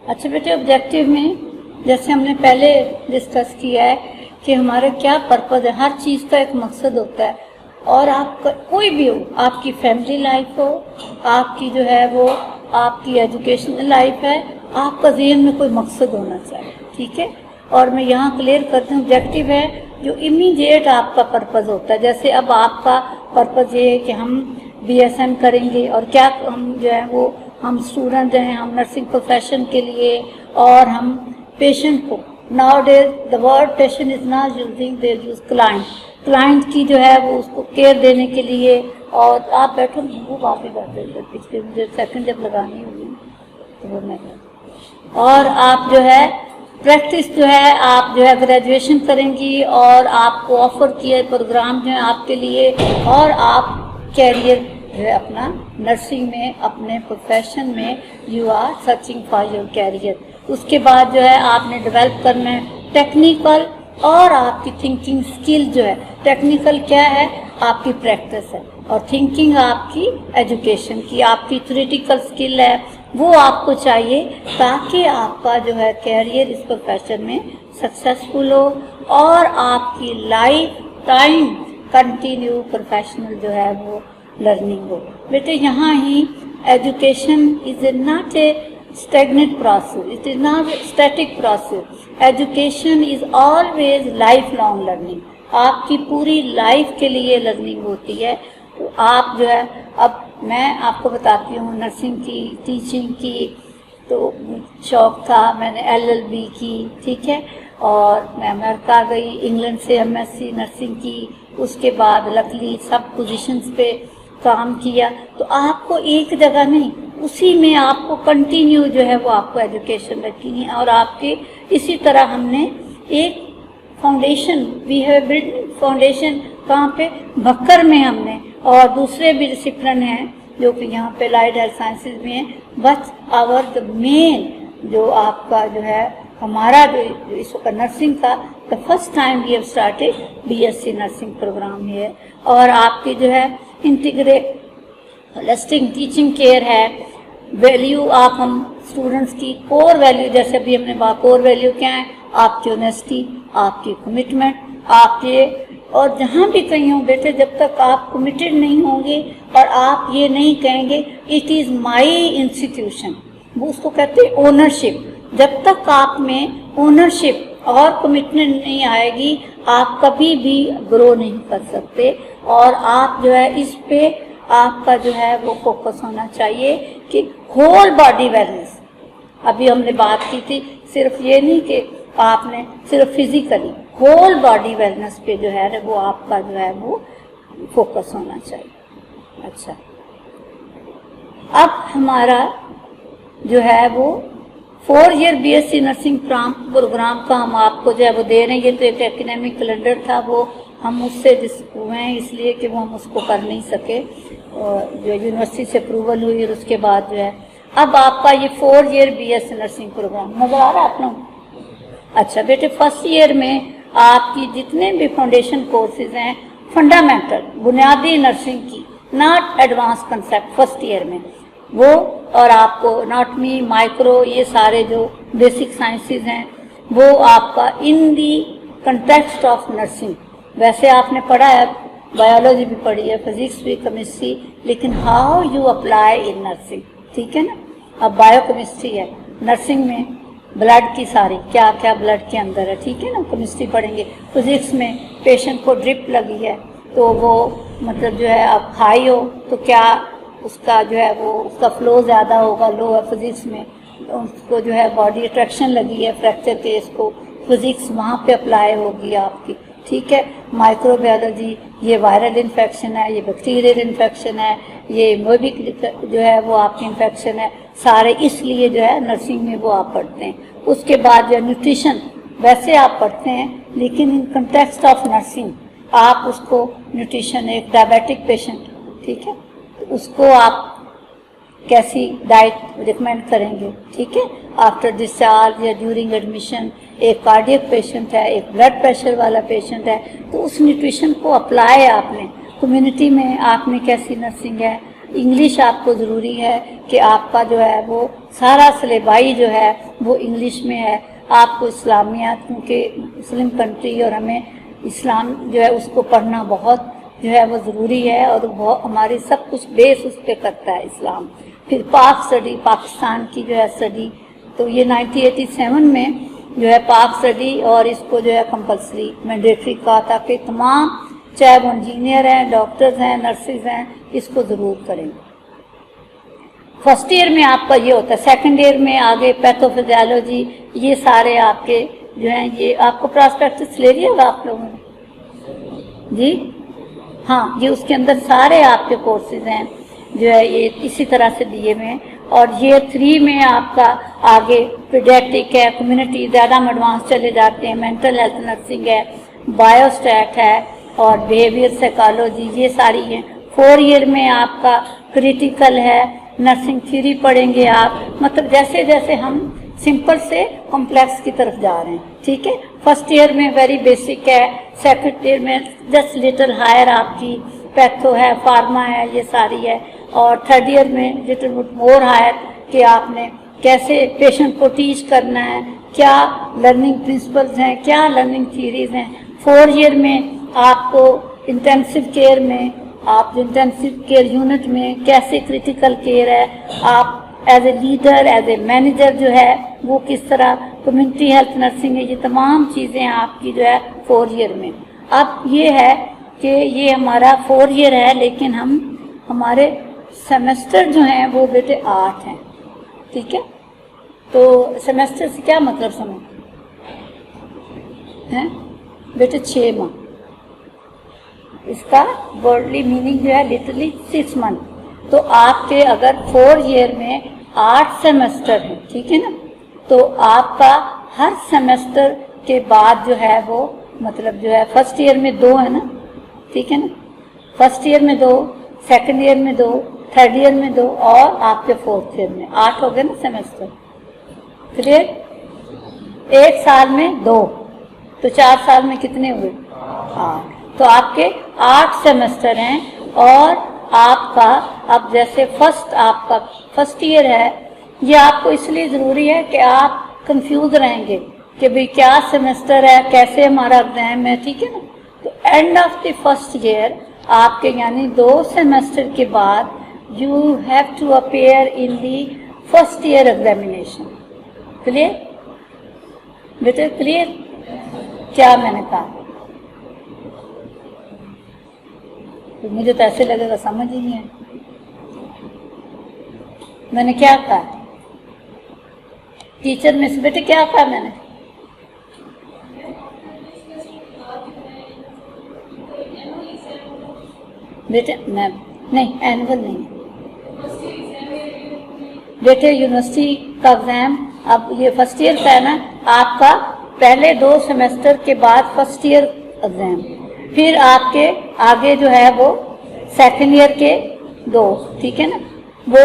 अच्छा बेटे, ऑब्जेक्टिव में जैसे हमने पहले डिस्कस किया है कि हमारा क्या पर्पज़ है, हर चीज़ का एक मकसद होता है। और आपका कोई भी हो, आपकी फैमिली लाइफ हो, आपकी जो है वो आपकी एजुकेशनल लाइफ है, आपका ज़हन में कोई मकसद होना चाहिए, ठीक है। और मैं यहाँ क्लियर करती हूँ, ऑब्जेक्टिव है जो इमीडिएट आपका पर्पज़ होता है। जैसे अब आपका पर्पज़ ये है कि हम BSN करेंगे और क्या हम जो है वो हम स्टूडेंट हैं, हम नर्सिंग प्रोफेशन के लिए, और हम पेशेंट को nowadays the word patient is not using, they use client की जो है वो उसको केयर देने के लिए। और आप बैठो, वो वापस बैठे पिछले मुझे सेकंड जब लगानी होगी तो वो मैं, और आप जो है प्रैक्टिस जो है आप जो है ग्रेजुएशन करेंगी और आपको ऑफर किया प्रोग्राम जो है आपके लिए, और आप कैरियर जो है अपना नर्सिंग में अपने प्रोफेशन में you are searching for your career. उसके बाद जो है आपने डेवलप करना है टेक्निकल, और आपकी थिंकिंग स्किल जो है, टेक्निकल क्या है आपकी प्रैक्टिस है, और थिंकिंग आपकी एजुकेशन की, आपकी थ्योरेटिकल स्किल है, वो आपको चाहिए ताकि आपका जो है कैरियर इस प्रोफेशन में सक्सेसफुल हो और आपकी लाइफ टाइम कंटिन्यू प्रोफेशनल जो है वो लर्निंग हो। बेटे यहाँ ही education is not a stagnant process, it is not a static process, education is always lifelong learning, आपकी पूरी लाइफ के लिए लर्निंग होती है। तो आप जो है, अब मैं आपको बताती हूँ नर्सिंग की टीचिंग की तो शौक था, मैंने LLB की, ठीक है, और मैं अमेरिका गई, इंग्लैंड से MSc नर्सिंग की, उसके बाद लकली सब पोजीशंस पे काम किया। तो आपको एक जगह नहीं, उसी में आपको कंटिन्यू जो है वो आपको एजुकेशन रखनी है। और आपके इसी तरह हमने एक foundation, we have build foundation कहाँ पे, भक्कर में हमने, और दूसरे भी डिसिप्लिन हैं जो कि यहाँ पे लाइट हेल्थ साइंसेज में है। बट आवर द मेन जो आपका जो है हमारा जो इस वक्त नर्सिंग का the first time we have started BSc nursing program है। और आपकी जो है इंटीग्रेट होलिस्टिक टीचिंग केयर है, वैल्यू आप हम स्टूडेंट्स की कोर वैल्यू, जैसे अभी हमने बात, कोर वैल्यू क्या है आपकी ऑनेस्टी, आपकी कमिटमेंट, आपके, और जहाँ भी कहीं हो बेटे, जब तक आप कमिटेड नहीं होंगे और आप ये नहीं कहेंगे इट इज़ माई इंस्टीट्यूशन, वो उसको कहते हैं ओनरशिप। जब तक आप में ओनरशिप और कमिटमेंट नहीं आएगी आप कभी भी ग्रो नहीं कर सकते। और आप जो है इस पे आपका जो है वो फोकस होना चाहिए कि होल बॉडी वेलनेस, अभी हमने बात की थी, सिर्फ ये नहीं कि आपने सिर्फ फिजिकली, होल बॉडी वेलनेस पे जो है वो आपका जो है वो फोकस होना चाहिए। अच्छा, अब हमारा जो है वो 4 ईयर BSc नर्सिंग प्रोग्राम का हम आपको जो है वो दे रहे हैं। ये तो एक एकेडमिक कैलेंडर था, वो हम उससे हुए हैं इसलिए कि वो हम उसको कर नहीं सके, जो यूनिवर्सिटी से अप्रूवल हुई और उसके बाद जो है अब आपका ये 4 ईयर BSc नर्सिंग प्रोग्राम नजर आ रहा है आप लोग। अच्छा बेटे, फर्स्ट ईयर में आपकी जितने भी फाउंडेशन कोर्सेज हैं, फंडामेंटल बुनियादी नर्सिंग की, not advance concept, first year में वो, और आपको एनाटॉमी, माइक्रो, ये सारे जो बेसिक साइंसेज हैं वो आपका इन दी कंटेक्स्ट ऑफ नर्सिंग। वैसे आपने पढ़ा है, बायोलॉजी भी पढ़ी है, फिजिक्स भी, केमिस्ट्री, लेकिन how you apply in nursing, ठीक है ना। अब बायोकेमिस्ट्री है नर्सिंग में, ब्लड की सारी क्या क्या ब्लड के अंदर है, ठीक है ना, केमिस्ट्री पढ़ेंगे। फिजिक्स में पेशेंट को ड्रिप लगी है तो वो मतलब जो है आप हाई हो तो क्या उसका जो है वो उसका फ्लो ज़्यादा होगा, लो है फिजिक्स में, तो उसको जो है बॉडी अट्रैक्शन लगी है फ्रैक्चर केस को, फिजिक्स वहाँ पे अप्लाई होगी आपकी, ठीक है। माइक्रोबायोलॉजी, ये वायरल इन्फेक्शन है, ये बैक्टीरियल इन्फेक्शन है, ये मोबिक जो है वो आपकी इन्फेक्शन है, सारे इसलिए जो है नर्सिंग में वो आप पढ़ते हैं। उसके बाद जो न्यूट्रिशन वैसे आप पढ़ते हैं, लेकिन इन कंटेक्स्ट ऑफ नर्सिंग आप उसको न्यूट्रिशन, एक डायबिटिक पेशेंट, ठीक है, उसको आप कैसी डाइट रिकमेंड करेंगे, ठीक है, आफ्टर डिस्चार्ज या ड्यूरिंग एडमिशन। एक कार्डियक पेशेंट है, एक ब्लड प्रेशर वाला पेशेंट है, तो उस न्यूट्रिशन को अप्लाई आपने कम्युनिटी में, आपने कैसी नर्सिंग है, इंग्लिश आपको ज़रूरी है कि आपका जो है वो सारा सिलेबाई जो है وہ انگلش میں ہے. آپ کو اسلامیات کیونکہ مسلم کنٹری اور ہمیں اسلام جو ہے اس کو پڑھنا بہت جو ہے وہ ضروری ہے اور وہ ہماری سب کچھ بیس اس پہ کرتا ہے اسلام. پھر پاک اسٹڈی پاکستان کی جو ہے اسٹڈی تو یہ 1987 میں جو ہے پاک اسٹڈی اور اس کو جو ہے کمپلسری مینڈیٹری کا تاکہ تمام چاہے وہ انجینئر ہیں ڈاکٹرز ہیں نرسز ہیں اس کو ضرور کریں. فرسٹ ایئر میں آپ کا یہ ہوتا ہے. سیکنڈ ایئر میں آگے پیتھوفیزیالوجی یہ سارے آپ کے جو ہیں یہ آپ کو پراسپیکٹس لے لیا گا آپ لوگوں نے جی ہاں یہ اس کے اندر سارے آپ کے کورسز ہیں جو ہے یہ اسی طرح سے دیے ہوئے ہیں. اور ایئر 3 میں آپ کا آگے پیڈیاٹرک ہے کمیونٹی زیادہ ہم ایڈوانس چلے جاتے ہیں مینٹل ہیلتھ نرسنگ ہے بایو اسٹیٹ ہے اور بیہیویئر سائیکالوجی یہ ساری ہیں. 4 ایئر میں آپ کا کریٹیکل ہے نرسنگ تھیوری پڑھیں گے آپ مطلب جیسے جیسے ہم سمپل سے کمپلیکس کی طرف جا رہے ہیں ٹھیک ہے. فرسٹ ایئر میں ویری بیسک ہے سیکنڈ ایئر میں جسٹ لٹل ہائر آپ کی پیتھو ہے فارما ہے یہ ساری ہے اور تھرڈ ایئر میں لٹل بٹ مور ہائر کہ آپ نے کیسے پیشنٹ کو ٹیچ کرنا ہے کیا لرننگ پرنسپلز ہیں کیا لرننگ تھیوریز ہیں. 4 ایئر میں آپ کو انٹینسو کیئر میں آپ انٹینسو کیئر یونٹ میں کیسے کریٹیکل کیئر ہے آپ as a leader as a manager جو ہے وہ کس طرح کمیونٹی ہیلتھ نرسنگ ہے یہ تمام چیزیں آپ کی جو ہے 4 ایئر میں. اب یہ ہے کہ یہ ہمارا 4 ایئر ہے لیکن ہمارے سیمسٹر جو ہیں وہ بیٹے 8 ہیں ٹھیک ہے. تو سیمسٹر سے کیا مطلب سمجھ ہیں بیٹے 6 ماہ اس کا ورڈلی میننگ جو ہے لٹرلی 6 منتھ. تو آپ کے اگر 4 ایئر میں 8 سیمسٹر ہیں ٹھیک ہے نا تو آپ کا ہر سیمسٹر کے بعد جو ہے وہ مطلب جو ہے فرسٹ ایئر میں 2 ہے نا ٹھیک ہے نا فرسٹ ایئر میں 2 سیکنڈ ایئر میں 2 تھرڈ ایئر میں 2 اور آپ کے 4تھ ایئر میں 8 ہو گئے نا سیمسٹر کلیئر. 1 سال میں 2 تو 4 سال میں کتنے ہوئے 8 تو آپ کے 8 سیمسٹر ہیں. اور آپ کا اب جیسے آپ کا فرسٹ ایئر ہے یہ آپ کو اس لیے ضروری ہے کہ آپ کنفیوز رہیں گے کہ بھئی کیا سیمسٹر ہے کیسے ہمارا ایگزام ہے ٹھیک ہے نا. تو end of the first year آپ کے یعنی 2 سیمسٹر کے بعد you have to appear in the first year examination. Clear بیٹے کلیئر کیا میں نے کہا مجھے تو ایسے لگے گا سمجھ ہی نہیں ہے میں نے کیا کہا ٹیچر میں سے بیٹے کیا کہا میں نے بیٹے میں نہیں اینول نہیں بیٹے یونیورسٹی کا ایگزام اب یہ فرسٹ ایئر کا ہے نا آپ کا پہلے 2 سیمسٹر کے بعد فرسٹ ایئر ایگزام پھر آپ کے آگے جو ہے وہ سیکنڈ ایئر کے 2 ٹھیک ہے نا وہ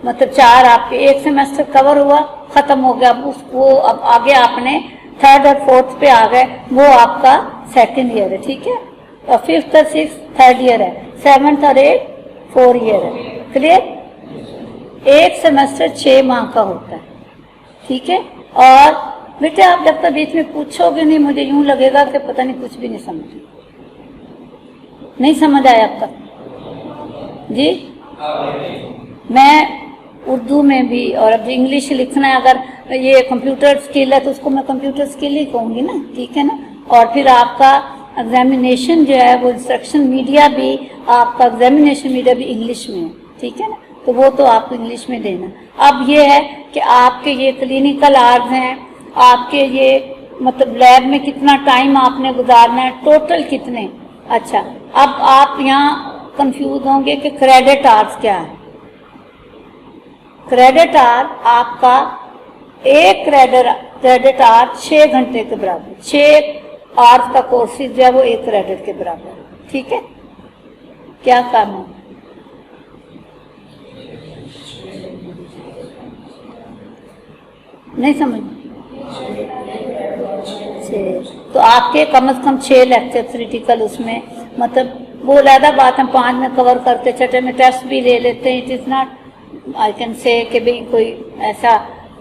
مطلب 4 آپ کے 1 سیمسٹر کور ہوا ختم ہو گیا اس کو اب آگے آپ نے 3rd اور 4th پہ آ گئے وہ آپ کا سیکنڈ ایئر ہے ٹھیک ہے اور 5th اور 6th 3rd ایئر ہے 7th اور 8th 4 ایئر ہے کلیئر. 1 سیمسٹر 6 ماہ کا ہوتا ہے ٹھیک ہے. اور بیٹے آپ جب تک بیچ میں پوچھو گے نہیں مجھے یوں لگے گا کہ پتہ نہیں کچھ بھی نہیں سمجھ آیا اب تک جی. میں اردو میں بھی اور اب انگلش لکھنا ہے اگر یہ کمپیوٹر اسکل ہے تو اس کو میں کمپیوٹر اسکل ہی کہوں گی نا ٹھیک ہے نا. اور پھر آپ کا ایگزامینیشن جو ہے وہ انسٹرکشن میڈیا بھی آپ کا ایگزامینیشن میڈیا بھی انگلش میں ہے ٹھیک ہے نا تو وہ تو آپ کو انگلش میں دینا. اب یہ ہے کہ آپ کے یہ کلینکل آرز ہیں آپ کے یہ مطلب لیب میں کتنا ٹائم آپ نے گزارنا ہے ٹوٹل کتنے. اچھا اب آپ یہاں کنفیوز ہوں گے کہ کریڈٹ آرز کیا ہے. کریڈٹ آر آپ کا ایک کریڈٹ آر 6 گھنٹے کے برابر 6 آرز کا کورسز جو ہے وہ 1 کریڈٹ کے برابر ٹھیک ہے. کیا کام ہے نہیں سمجھ تو آپ کے کم از کم 6 لیکچر تھیوریٹیکل اس میں مطلب وہ علیحدہ بات ہم 5 میں کور کرتے چھٹے میں ٹیسٹ بھی لے لیتے ہیں. It is not I can say کہ بھئی کوئی ایسا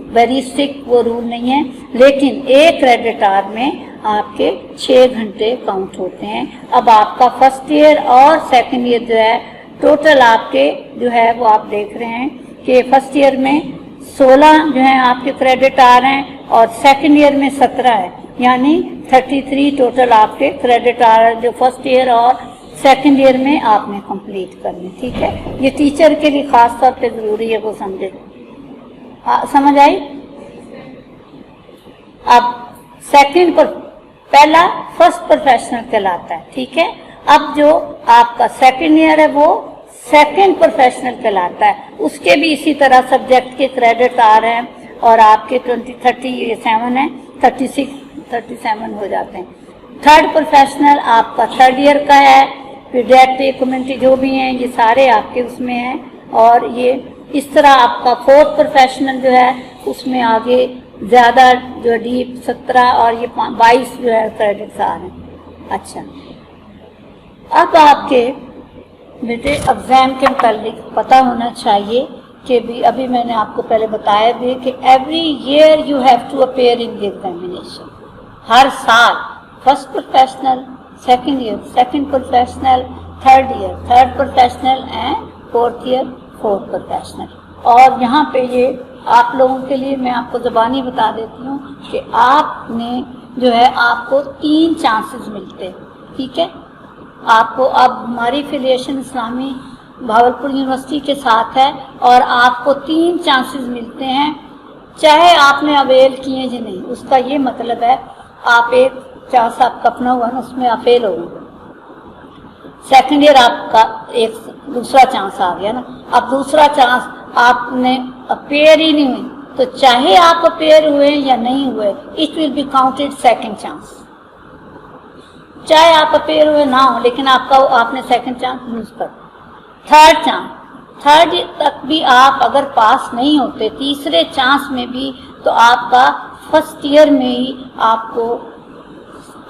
वेरी स्ट्रिक्ट वो रूल नहीं है, लेकिन एक क्रेडिट आवर में आपके 6 घंटे काउंट होते हैं। अब आपका फर्स्ट ईयर और सेकंड ईयर जो है टोटल आपके जो है वो आप देख रहे हैं कि फर्स्ट ईयर में 16 जो है आपके क्रेडिट आ रहे हैं और सेकंड ईयर में 17 है, यानी 33 टोटल आपके क्रेडिट आ रहे हैं जो फर्स्ट ईयर और सेकंड ईयर में आपने कंप्लीट करने। ठीक है, ये टीचर के लिए खास तौर पे जरूरी है वो समझे। समझ आई? अब सेकंड पर पहला फर्स्ट प्रोफेशनल कहलाता है। ठीक है, अब जो आपका सेकंड ईयर है वो सेकंड प्रोफेशनल कहलाता है, उसके भी इसी तरह सब्जेक्ट के क्रेडिट आ रहे हैं और आपके 37 है, 37 हो जाते हैं। थर्ड प्रोफेशनल आपका थर्ड ईयर का है, पीडियाट्रिक कम्युनिटी जो भी हैं ये सारे आपके उसमें हैं, और ये इस तरह आपका फोर्थ प्रोफेशनल जो है उसमें आगे ज़्यादा जो डीप 17 और ये 22 जो है क्रेडिट्स आ रहे हैं। अच्छा, अब आपके बेटे एग्जाम के मुतालिक पता होना चाहिए कि भी अभी मैंने आपको पहले बताया भी कि every year you have to appear in the examination. हर साल first professional, second year second professional, third year third professional and fourth year fourth professional. और यहाँ पे ये आप लोगों के लिए मैं आपको ज़बानी बता देती हूँ कि आपने जो है आपको 3 चांसेस मिलते हैं। ठीक है, आपको अब हमारी एफिलिएशन इस्लामी भावलपुर यूनिवर्सिटी के साथ है और आपको 3 चांसेस मिलते हैं, चाहे आपने अवेल किए या नहीं। उसका ये मतलब है आप एक चांस आपका अपना हुआ ना उसमें आप फेल हो गए, सेकंड ईयर आपका एक दूसरा चांस आ गया ना, अब दूसरा चांस आपने अपेयर ही नहीं हुए तो चाहे आप अपेयर हुए या नहीं हुए it will be counted second chance. चाहे आप अपेयर हुए ना हो लेकिन आपका आपने सेकंड चांस यूज कर। थर्ड चांस, थर्ड तक भी आप अगर पास नहीं होते तीसरे चांस में भी तो आपका फर्स्ट ईयर में ही आपको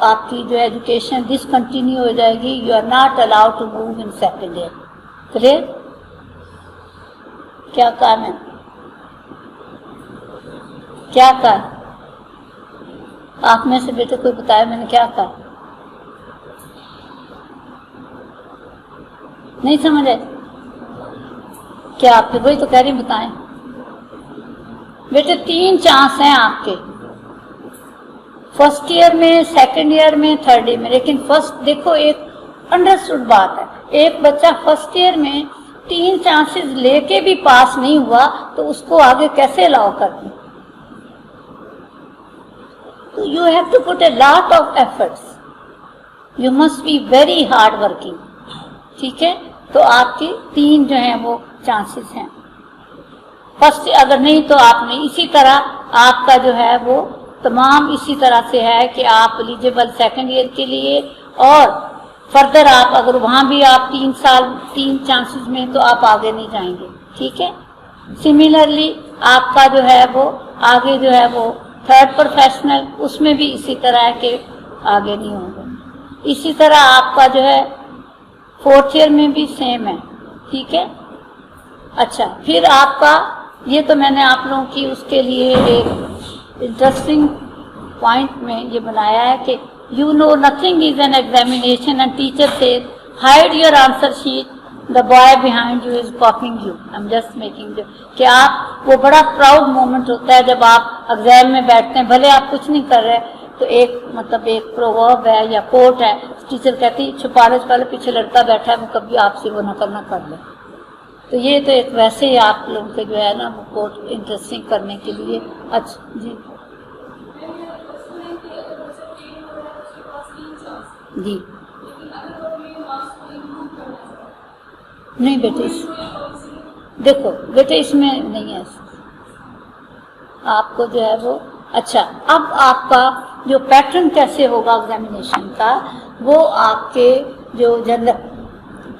आपकी जो एजुकेशन डिसकंटिन्यू हो जाएगी। You are not allowed to move in second year. Clear? क्या कहा मैं? क्या कहा? आप में से बेटे कोई बताया मैंने क्या कहा? नहीं समझ आए क्या? आपके वही तो कह रही बताएं बेटे। 3 चांस हैं आपके फर्स्ट ईयर में, सेकंड ईयर में, थर्ड ईयर में। लेकिन फर्स्ट देखो एक अंडरस्टूड बात है, एक बच्चा फर्स्ट ईयर में 3 चांसेस लेके भी पास नहीं हुआ तो उसको आगे कैसे अलाउ करते? तो you have to put a lot of efforts, you must be very hard working. ठीक है, तो आपकी 3 जो है वो चांसेस हैं। फर्स्ट अगर नहीं तो आपने इसी तरह आपका जो है वो तमाम इसी तरह से है कि आप एलिजिबल सेकंड ईयर के लिए, और फर्दर आप अगर वहाँ भी आप 3 साल 3 चांसेस में तो आप आगे नहीं जाएंगे। ठीक है, सिमिलरली आपका जो है वो आगे जो है वो थर्ड प्रोफेशनल उसमें भी इसी तरह है कि आगे नहीं होगा। इसी तरह आपका जो है फोर्थ ईयर में भी सेम है। ठीक है, अच्छा फिर आपका ये तो मैंने आप लोगों की उसके लिए एक इंटरेस्टिंग पॉइंट में ये बनाया है कि you know nothing is an examination and teacher says hide your answer sheet, the boy behind you is कॉपिंग you. I am just making कि आप वो बड़ा प्राउड मोमेंट होता है जब आप एग्जाम में बैठते हैं, भले आप कुछ नहीं कर रहे तो एक मतलब एक प्रोवर्ब है या कोट है, टीचर कहती छुपा लो पीछे लड़का बैठा है वो कभी आपसे वो नकल ना कर ले। तो ये तो एक वैसे ही आप लोगों के जो है ना वो कोट इंटरेस्टिंग करने के लिए। अच्छा जी जी नहीं बेटे देखो बेटे इसमें नहीं है आपको जो है वो। अच्छा अब आपका जो पैटर्न कैसे होगा एग्जामिनेशन का वो आपके जो जनरल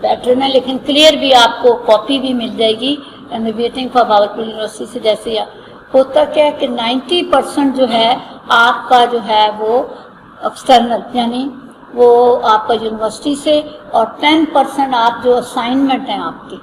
पैटर्न है, लेकिन क्लियर भी आपको कॉपी भी मिल जाएगी and waiting for Bahawalpur university से। जैसे होता क्या है कि 90% जो है आपका जो है वो एक्सटर्नल यानी वो आपका यूनिवर्सिटी से, और 10% आप जो असाइनमेंट हैं आपके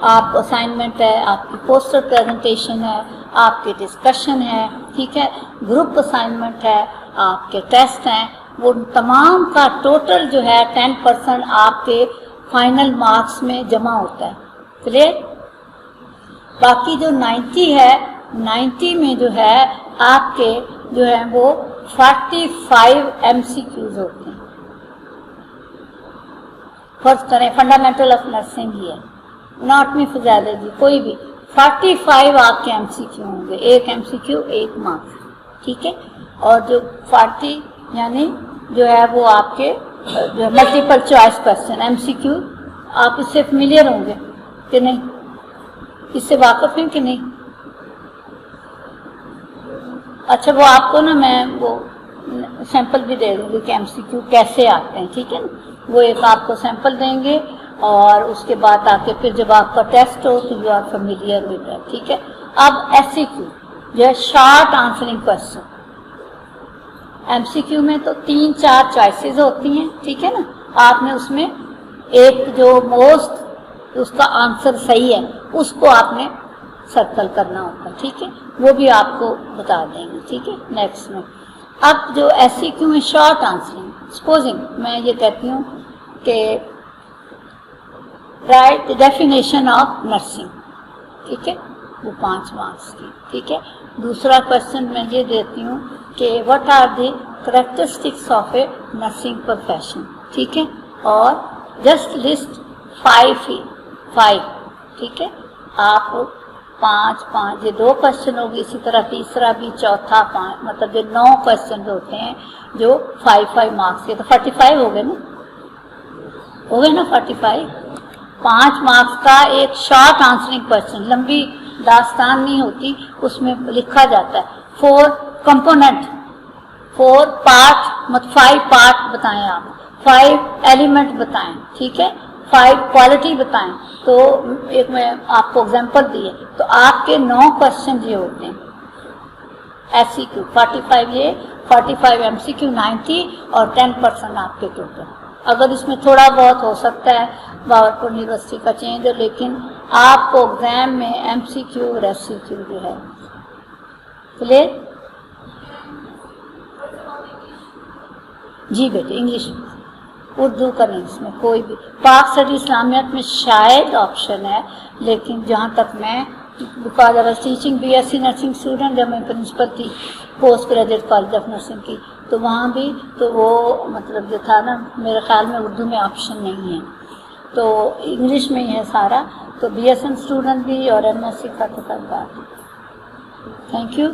آپ اسائنمنٹ ہے، آپ کی پوسٹر پریزنٹیشن ہے، آپ کے ڈسکشن ہے، ٹھیک ہے، گروپ اسائنمنٹ ہے، آپ کے ٹیسٹ ہیں، وہ تمام کا ٹوٹل جو ہے 10% آپ کے فائنل مارکس میں جمع ہوتا ہے. کلیئر؟ باقی جو 90 ہے، 90 میں جو ہے آپ کے جو ہے وہ 45 MCQs ہوتے ہیں. فرض کریں فنڈامنٹل آف نرسنگ ہی ہے، اناٹمی فزیالوجی کوئی بھی، 45 آپ کے MCQ ہوں گے، ایک MCQ ایک مارکس، ٹھیک ہے. اور جو 40 یعنی جو ہے وہ آپ کے جو ملٹیپل چوائس کوشچن MCQ، آپ اس سے فیملیئر ہوں گے کہ نہیں، اس سے واقف ہیں کہ نہیں؟ اچھا وہ آپ کو نا میں وہ سیمپل بھی دے دوں گی کہ MCQ کیسے آتے ہیں، ٹھیک ہے نا، وہ ایک آپ کو سیمپل دیں گے اور اس کے بعد آ کے پھر جب آپ کا ٹیسٹ ہو تو you are familiar with that, ٹھیک ہے. اب SCQ جو ہے شارٹ آنسرنگ کوشچن، MCQ میں تو 3-4 چوائسیز ہوتی ہیں، ٹھیک ہے نا، آپ نے اس میں ایک جو موسٹ اس کا آنسر صحیح ہے اس کو آپ نے سرکل کرنا ہوتا ہے، ٹھیک ہے، وہ بھی آپ کو بتا دیں گے، ٹھیک ہے. نیکسٹ میں اب جو SCQ میں شارٹ آنسرنگ، سپوزنگ میں یہ کہتی ہوں کہ رائٹ ڈیفینیشن آف نرسنگ، ٹھیک ہے، وہ 5 مارکس کی، ٹھیک ہے. دوسرا کوشچن میں یہ دیتی ہوں کہ what are the characteristics of a nursing profession, ٹھیک ہے، اور جسٹ لسٹ 5، ٹھیک ہے. آپ 5 یہ 2 کوشچن ہوگی، اسی طرح تیسرا بھی، چوتھا 5، مطلب یہ 9 کوشچن ہوتے ہیں جو 5 مارکس کے، تو 45 ہو گئے نا، 45 5 مارکس کا ایک شارٹ آنسرنگ کوشچن، لمبی داستان نہیں ہوتی، اس میں لکھا جاتا ہے 4 کمپوننٹ، 4 پارٹ، مطلب 5 پارٹ بتائیں آپ، 5 ایلیمنٹ بتائیں، ٹھیک ہے، 5 کوالٹی بتائیں. تو ایک میں آپ کو اگزامپل دی ہے، تو آپ کے 9 کوشچن یہ ہوتے ہیں. SCQ 45 یہ، 45 MCQ 90 اور 10% آپ کے ٹوٹل. اگر اس میں تھوڑا بہت ہو سکتا ہے باورپور یونیورسٹی کا چینج ہے، لیکن آپ کو ایگزام میں MCQ اور SCQ جو ہے. کلیئر؟ جی بیٹے انگلش میں، اردو کا نہیں، اس میں کوئی بھی. پاک اسٹڈی اسلامیات میں شاید آپشن ہے، لیکن جہاں تک میں because I was teaching BSc nursing student, جب میں پرنسپل تھی post graduate college of nursing کی، تو وہاں بھی تو وہ مطلب جو تھا نا، میرے خیال میں اردو میں آپشن نہیں ہے، تو انگلش میں ہی ہے سارا. تو BSN اسٹوڈنٹ بھی اور MSc کا تو سب بات. Thank you.